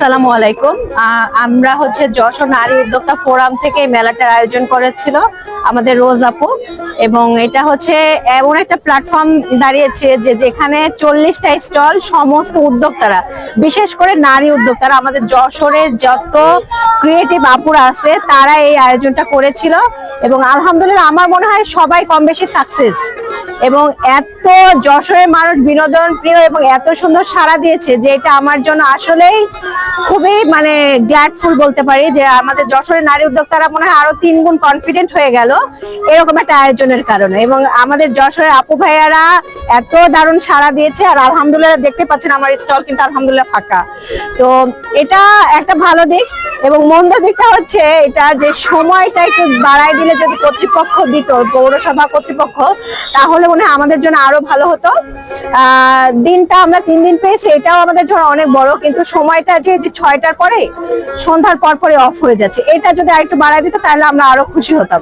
আসসালামু আলাইকুম। আমরা যশোর নারী উদ্যোক্তা ফোরাম থেকে এই মেলাটার আয়োজন করেছিল আমাদের রোজ আপু, এবং এটা এমন একটা প্ল্যাটফর্ম দাঁড়িয়েছে যে যেখানে 40টা স্টল, সমস্ত উদ্যোক্তারা, বিশেষ করে নারী উদ্যোক্তারা, আমাদের যশোরের যত ক্রিয়েটিভ আপুরা আছে তারা এই আয়োজনটা করেছিল। এবং আলহামদুলিল্লাহ আমার মনে হয় সবাই কম বেশি সাকসেস। এবং এত যশোরের মানুষ বিনোদন প্রিয় এবং এত সুন্দর সাড়া দিয়েছে যে এটা আমার জন্য আসলেই খুবই গ্ল্যাডফুল বলতে পারি, যে আমাদের যশোরের নারী উদ্যোক্তারা মনে হয় আরো 3 গুণ কনফিডেন্ট হয়ে গেল এরকম একটা আয়োজনের কারণে। এবং আমাদের যশোরের আপু ভাইয়ারা এত দারুণ সাড়া দিয়েছে, আর আলহামদুলিল্লাহ দেখতে পাচ্ছেন আমার স্টল কিন্তু আলহামদুলিল্লাহ ফাঁকা। তো এটা একটা ভালো দিক। এবং মন্দ দিকটা এটা যে সময়টা একটু বাড়াই দিলে যদি কর্তৃপক্ষ দিত, পৌরসভা কর্তৃপক্ষ, তাহলে মনে হয় আমাদের জন্য আরো ভালো হতো। দিনটা আমরা 3 দিন পেয়েছি, এটাও আমাদের জন্য অনেক বড়, কিন্তু সময়টা যে 6টার পরে, সন্ধ্যার পর পরে অফ হয়ে যাচ্ছে, এটা যদি আরেকটু বাড়াই দিত তাহলে আমরা আরো খুশি হতাম।